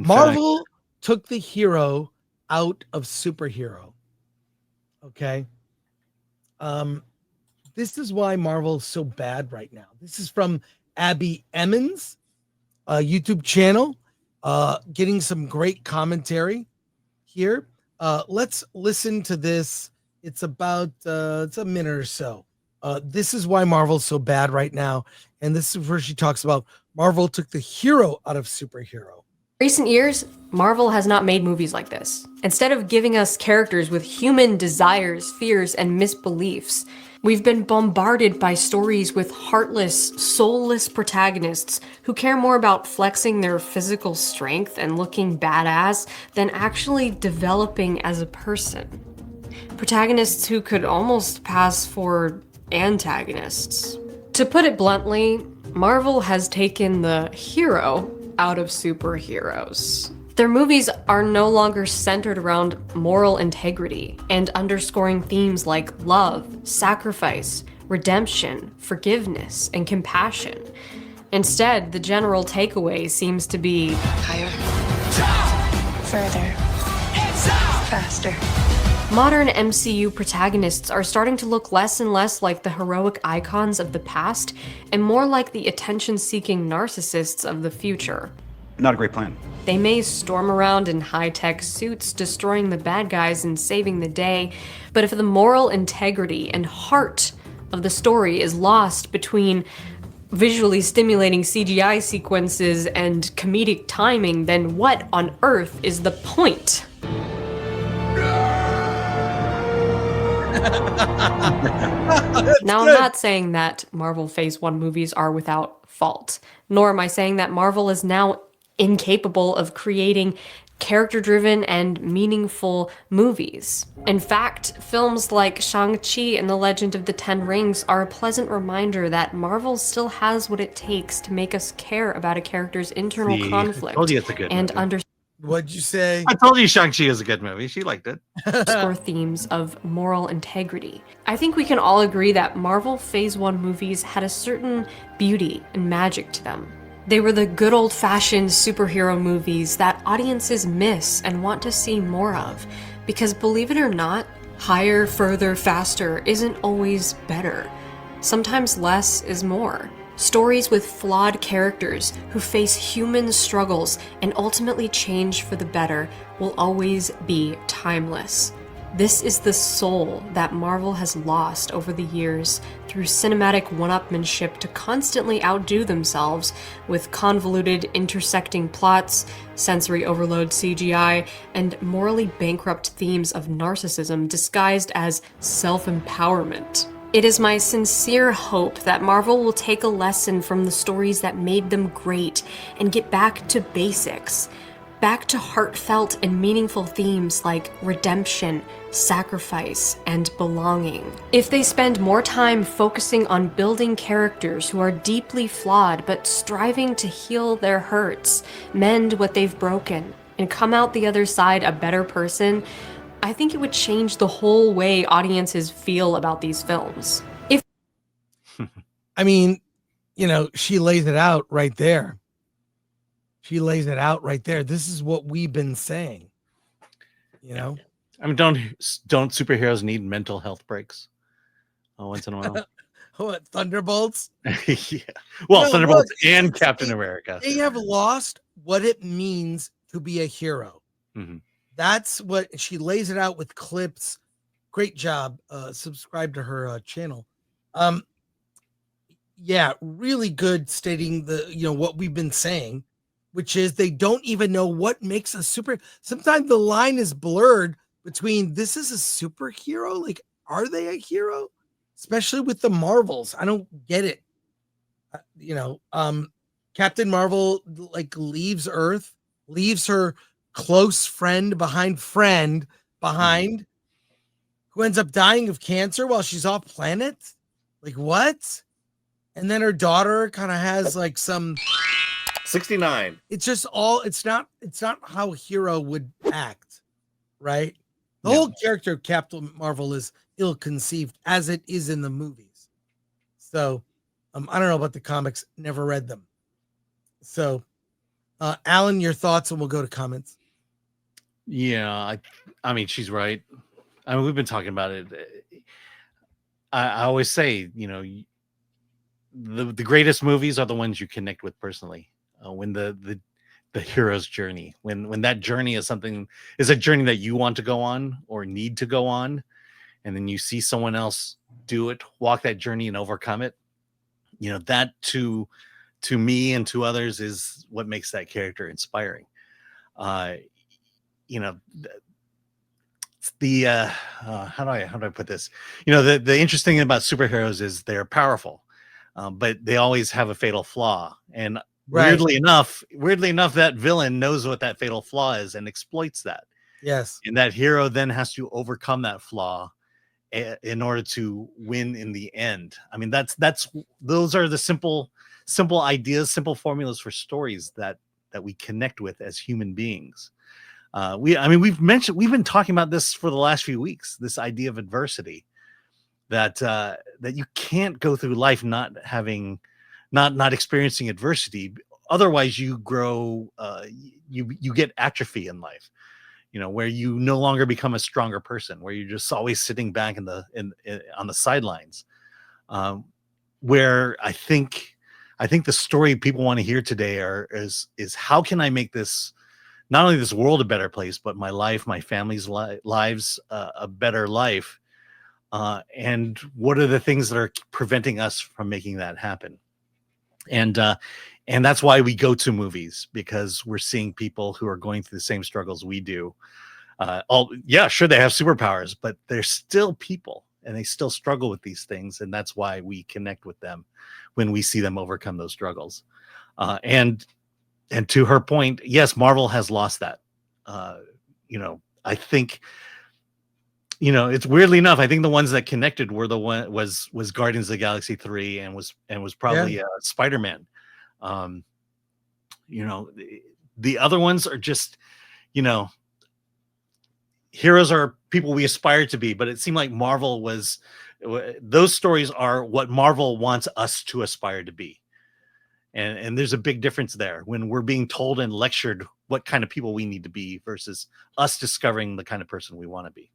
Marvel took the hero out of superhero. Okay. This is why Marvel's so bad right now. This is from Abby Emmons, YouTube channel, getting some great commentary here. Let's listen to this. It's about it's a minute or so. This is why Marvel's so bad right now. And this is where she talks about Marvel took the hero out of superhero. Recent years, Marvel has not made movies like this. Instead of giving us characters with human desires, fears, and misbeliefs, we've been bombarded by stories with heartless, soulless protagonists who care more about flexing their physical strength and looking badass than actually developing as a person. Protagonists who could almost pass for antagonists. To put it bluntly, Marvel has taken the hero out of superheroes. Their movies are no longer centered around moral integrity and underscoring themes like love, sacrifice, redemption, forgiveness, and compassion. Instead, the general takeaway seems to be higher, further, faster. Modern MCU protagonists are starting to look less and less like the heroic icons of the past and more like the attention-seeking narcissists of the future. Not a great plan. They may storm around in high-tech suits, destroying the bad guys and saving the day, but if the moral integrity and heart of the story is lost between visually stimulating CGI sequences and comedic timing, then what on earth is the point? Now, I'm not saying that Marvel Phase 1 movies are without fault, nor am I saying that Marvel is now incapable of creating character-driven and meaningful movies. In fact, films like Shang-Chi and the Legend of the Ten Rings are a pleasant reminder that Marvel still has what it takes to make us care about a character's internal conflict. I told you it's a good and movie. understand. What'd you say? I told you Shang-Chi is a good movie. She liked it. Score themes of moral integrity. I think we can all agree that Marvel Phase 1 movies had a certain beauty and magic to them. They were the good old-fashioned superhero movies that audiences miss and want to see more of. Because believe it or not, higher, further, faster isn't always better. Sometimes less is more. Stories with flawed characters who face human struggles and ultimately change for the better will always be timeless. This is the soul that Marvel has lost over the years through cinematic one-upmanship to constantly outdo themselves with convoluted intersecting plots, sensory overload CGI, and morally bankrupt themes of narcissism disguised as self-empowerment. It is my sincere hope that Marvel will take a lesson from the stories that made them great and get back to basics. Back to heartfelt and meaningful themes like redemption, sacrifice, and belonging. If they spend more time focusing on building characters who are deeply flawed but striving to heal their hurts, mend what they've broken, and come out the other side a better person, I think it would change the whole way audiences feel about these films. I mean, you know, she lays it out right there. She lays it out right there. This is what we've been saying. You know? I mean, don't superheroes need mental health breaks once in a while? What, Thunderbolts? Yeah. Well, No, Thunderbolts look, and Captain America. They have lost what it means to be a hero. Mm-hmm. That's what she lays it out with clips. Great job. Subscribe to her channel. Yeah, really good stating what we've been saying, which is they don't even know what makes a super. Sometimes the line is blurred between this is a superhero. Like, are they a hero? Especially with the Marvels. I don't get it. Captain Marvel leaves Earth, leaves her close friend behind, who ends up dying of cancer while she's off planet. Like, what? And then her daughter kind of has some 69. It's just it's not how a hero would act, right? The whole character of Captain Marvel is ill-conceived as it is in the movies. So I don't know about the comics, never read them. So Alan, your thoughts, and we'll go to comments. Yeah, I mean, she's right. I mean, we've been talking about it. I always say, the greatest movies are the ones you connect with personally. When the hero's journey, when that journey is a journey that you want to go on or need to go on, and then you see someone else do it, walk that journey and overcome it. That to me and to others is what makes that character inspiring. Uh, you know, the how do I put this? The interesting thing about superheroes is they're powerful, but they always have a fatal flaw. And Right. weirdly enough, that villain knows what that fatal flaw is and exploits that. Yes. And that hero then has to overcome that flaw in order to win in the end. I mean, those are the simple ideas, simple formulas for stories that we connect with as human beings. We've been talking about this for the last few weeks, this idea of adversity, that you can't go through life not experiencing adversity. Otherwise you grow, you get atrophy in life, where you no longer become a stronger person, where you're just always sitting back on the sidelines. Where I think the story people want to hear today is how can I make this, not only this world a better place, but my life, my family's lives, a better life. And what are the things that are preventing us from making that happen? And that's why we go to movies, because we're seeing people who are going through the same struggles we do. Sure, they have superpowers, but they're still people and they still struggle with these things. And that's why we connect with them when we see them overcome those struggles. And to her point, yes, Marvel has lost that. I think, it's weirdly enough, I think the ones that connected were was Guardians of the Galaxy 3 and was probably Spider-Man. The other ones are just, heroes are people we aspire to be, but it seemed like those stories are what Marvel wants us to aspire to be. And there's a big difference there when we're being told and lectured what kind of people we need to be versus us discovering the kind of person we want to be.